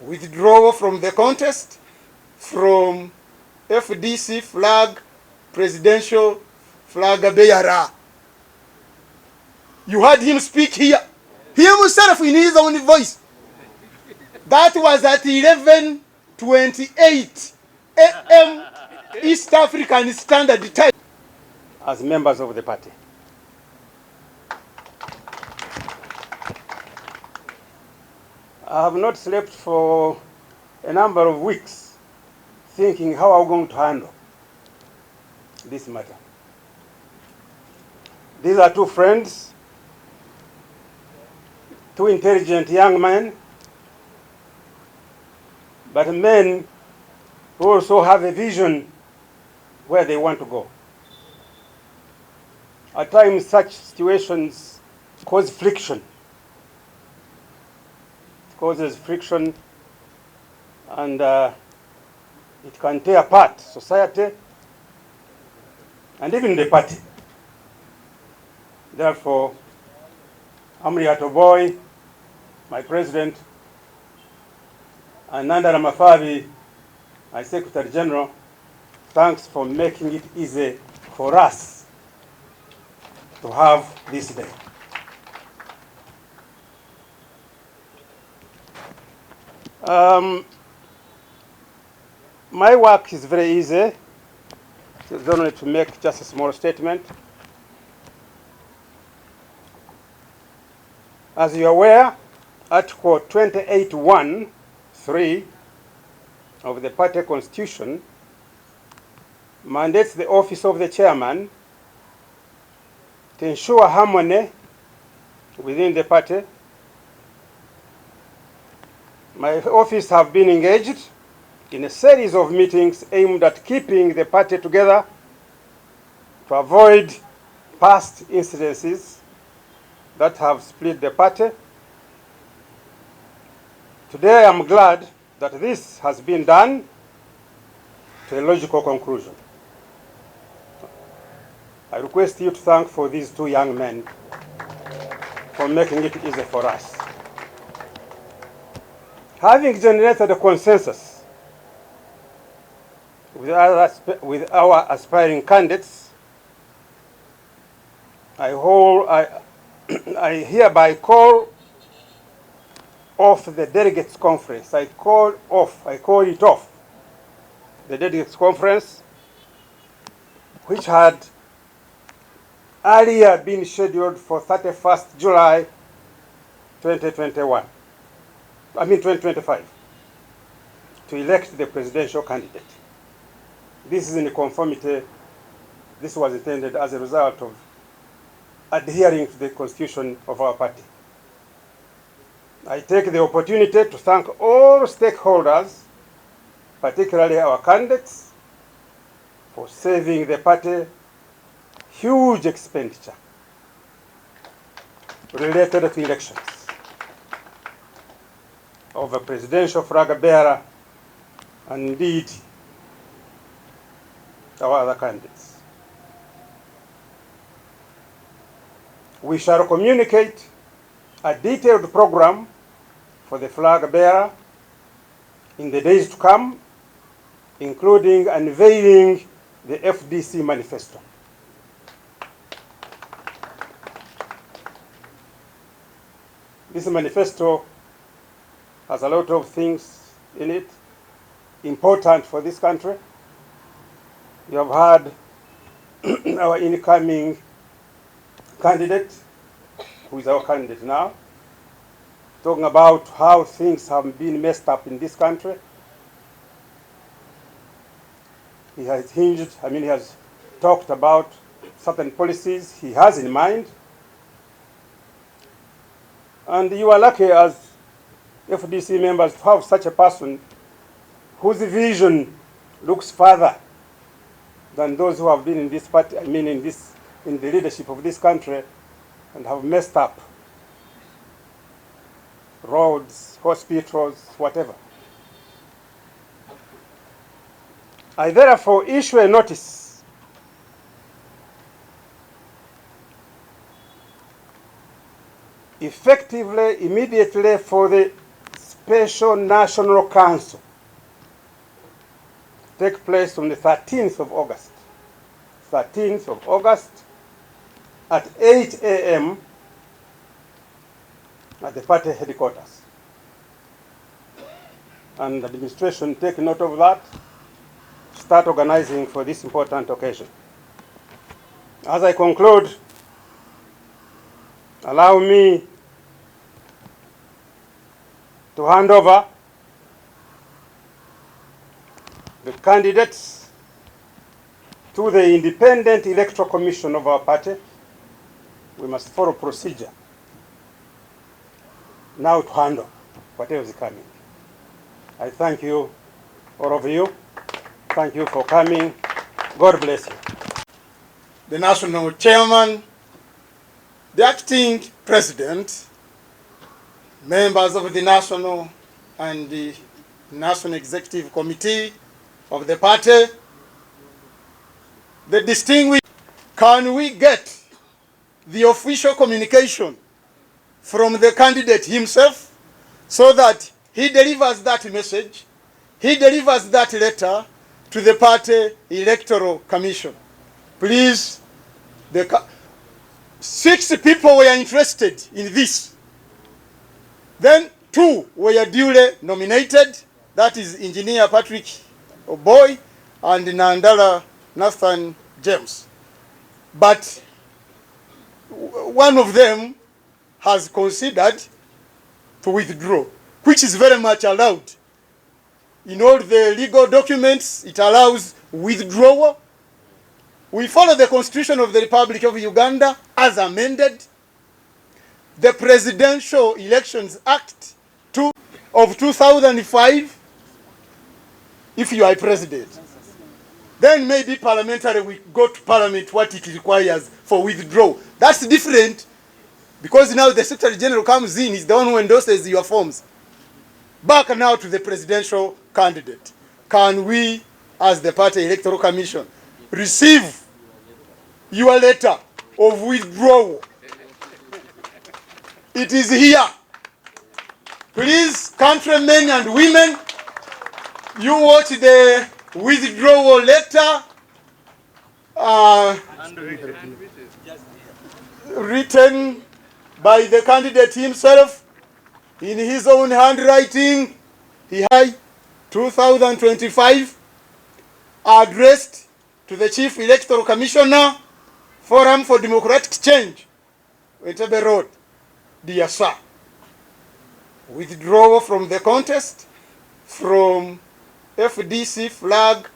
withdraw from the contest, from FDC flag, presidential flag bearer. You heard him speak here. Himself in his own voice. That was at 11:28 a.m. East African Standard Time. As members of the party. I have not slept for a number of weeks thinking how I'm going to handle this matter. These are two friends, two intelligent young men, but men who also have a vision where they want to go. At times, such situations cause friction. It causes friction, and it can tear apart society and even the party. Therefore, Amuriat Adduke, my president, and Nandala Mafabi, my Secretary General, thanks for making it easy for us to have this day. My work is very easy. It's only to make just a small statement. As you are aware, Article 28(1)(3) of the party constitution mandates the office of the chairman to ensure harmony within the party. My office have been engaged in a series of meetings aimed at keeping the party together to avoid past incidences that have split the party. Today I'm glad that this has been done to a logical conclusion. I request you to thank for these two young men for making it easy for us. Having generated a consensus with our aspiring candidates, I hereby call off the delegates conference. I call it off the delegates conference, which had earlier been scheduled for 31st July 2025, to elect the presidential candidate. This is in conformity. This was intended as a result of adhering to the constitution of our party. I take the opportunity to thank all stakeholders, particularly our candidates, for saving the party huge expenditure related to elections of a presidential flag bearer and indeed our other candidates. We shall communicate a detailed program for the flag bearer in the days to come, including unveiling the FDC manifesto. This manifesto has a lot of things in it important for this country. You have heard our incoming candidate, who is our candidate now, talking about how things have been messed up in this country. He has he has talked about certain policies he has in mind. And you are lucky as FDC members to have such a person whose vision looks further than those who have been in this party, in the leadership of this country, and have messed up roads, hospitals, whatever. I therefore issue a notice effectively, immediately, for the Special National Council take place on the 13th of August. 13th of August at 8 a.m. at the party headquarters. And the administration take note of that, start organizing for this important occasion. As I conclude, allow me to hand over the candidates to the Independent Electoral Commission of our party. We must follow procedure now to handle whatever is coming. I thank you, all of you. Thank you for coming. God bless you. The national chairman, the acting president, members of the national and the national executive committee of the party, the distinguished, can we get the official communication from the candidate himself so that he delivers that message, he delivers that letter to the party electoral commission? Please, 6 people were interested in this. Then 2 were duly nominated. That is Engineer Patrick Oboy and Nandala Nathan James. But one of them has considered to withdraw, which is very much allowed. In all the legal documents, it allows withdrawal. We follow the Constitution of the Republic of Uganda as amended. The Presidential Elections Act of 2005, if you are president. Then maybe parliamentary, we go to parliament what it requires for withdrawal. That's different, because now the Secretary General comes in, he's the one who endorses your forms. Back now to the presidential candidate. Can we, as the Party Electoral Commission, receive your letter of withdrawal? It is here. Please, countrymen and women, you watch the withdrawal letter written by the candidate himself in his own handwriting. He had 2025 addressed to the Chief Electoral Commissioner, Forum for Democratic Change, Entebbe Road. Dear sir, withdrawal from the contest, from FDC flag,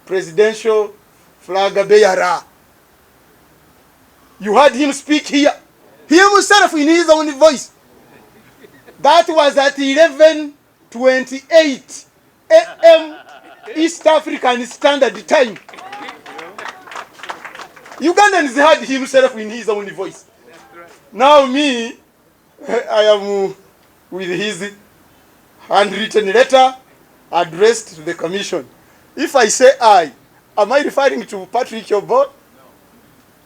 presidential flag bearer. You heard him speak here. He himself in his own voice. That was at 11:28 a.m. East African Standard Time. Ugandans heard himself in his own voice. Now me, I am with his handwritten letter addressed to the commission. If I say I, am I referring to Patrick Oboy? No.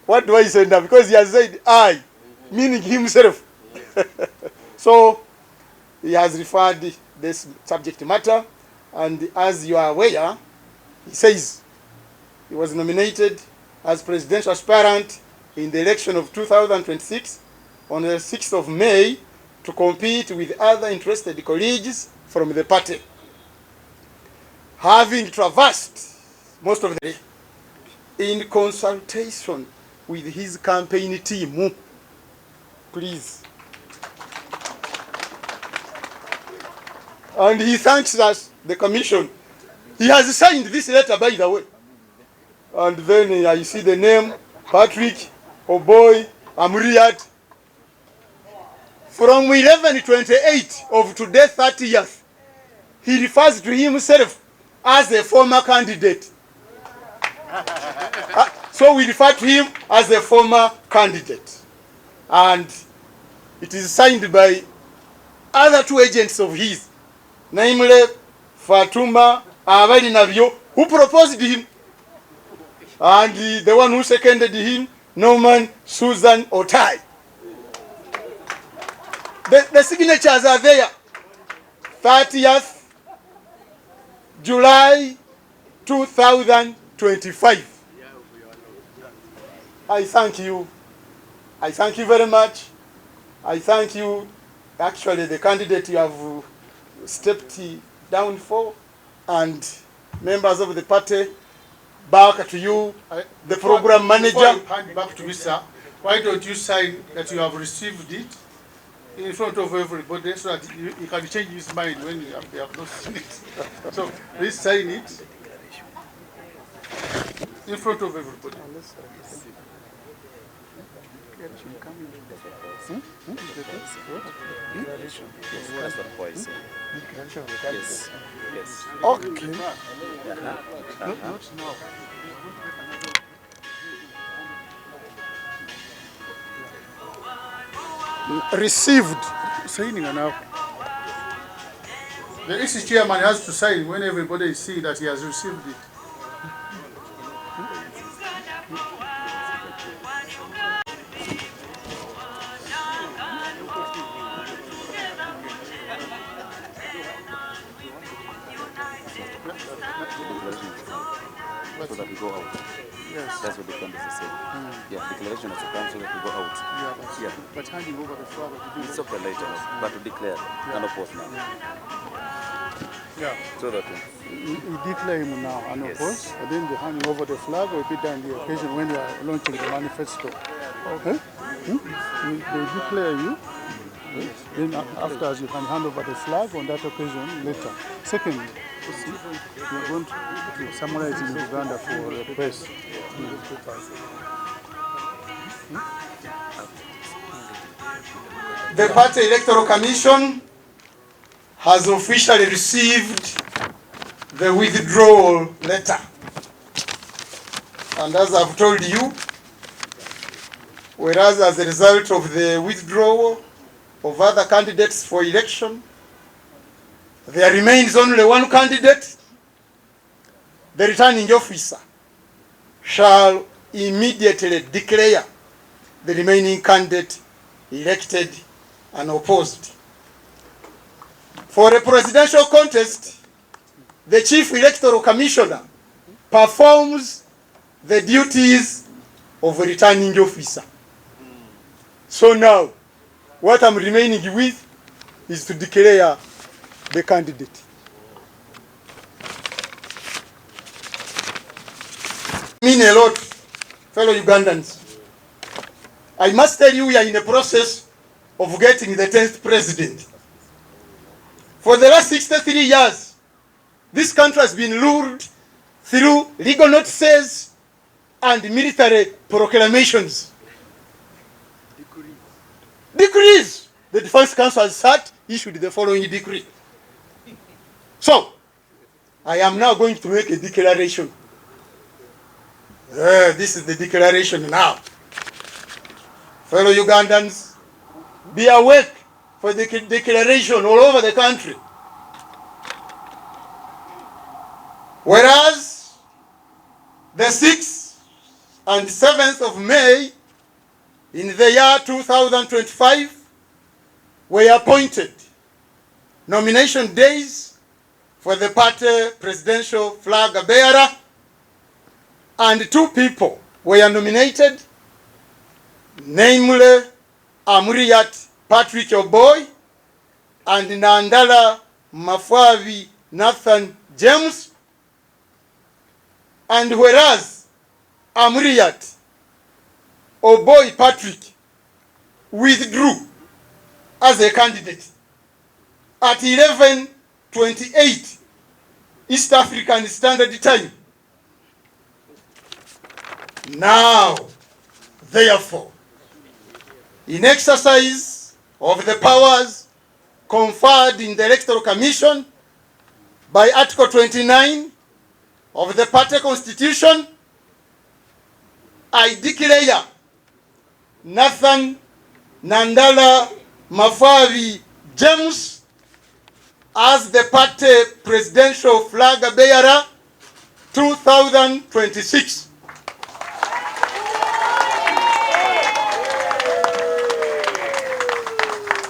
What do I say now? Because he has said I, meaning himself. So he has referred this subject matter, and as you are aware, he says he was nominated as presidential aspirant in the election of 2026 on the 6th of May to compete with other interested colleagues from the party. Having traversed most of the day in consultation with his campaign team, please. And he thanks us, the commission. He has signed this letter, by the way. And then I see the name, Patrick Oboy Amuriat. From 11:28 of today, 30th, he refers to himself as a former candidate. So we refer to him as a former candidate. And it is signed by other 2 agents of his, namely Fatuma Abadi Navio, who proposed him, and the one who seconded him, Norman Susan Otai. The signatures are there. 30th July 2025. I thank you. I thank you very much. I thank you, actually, the candidate you have stepped down for, and members of the party. Back to you, the program manager. Before you hand back to me, sir, why don't you sign that you have received it in front of everybody so that you can change his mind when you have not seen it. So please sign it in front of everybody. Yes. Yes. Okay. Not now. Received. Signing now. The EC chairman has to sign when everybody is seeing that he has received it. So that we go out. Yes. That's what the candidates say. Yeah, declaration has to come so that we go out. Yeah, but handing over the flag to do It's okay later, but to declare and oppose now. Yeah. So that You declare him now and Yes. oppose, and then the handing over the flag will be done the occasion when you are launching the manifesto. Okay? They declare you. Then after you can hand over the flag on that occasion later. Secondly, you are going to summarize in Uganda for the press. The Party Electoral Commission has officially received the withdrawal letter. And as I've told you, whereas as a result of the withdrawal of other candidates for election, there remains only one candidate, the returning officer shall immediately declare the remaining candidate elected and opposed. For a presidential contest, the Chief Electoral Commissioner performs the duties of a returning officer. So now, what I'm remaining with is to declare the candidate. Mean a lot, fellow Ugandans. I must tell you, we are in the process of getting the 10th president. For the last 63 years, this country has been lured through legal notices and military proclamations. Decrees. The Defense Council has sat, issued the following decree. So, I am now going to make a declaration. This is the declaration now. Fellow Ugandans, be awake for the declaration all over the country. Whereas the 6th and 7th of May in the year 2025 were appointed nomination days for the party presidential flag bearer, and 2 people were nominated, namely Amuriat Adduke and Nandala Mafabi James. And whereas Amuriat Patrick withdrew as a candidate at 11:28 East African Standard Time. Now, therefore, in exercise of the powers conferred in the Electoral Commission by Article 29 of the party constitution, I declare Nandala Mafabi James as the party presidential flag bearer 2026.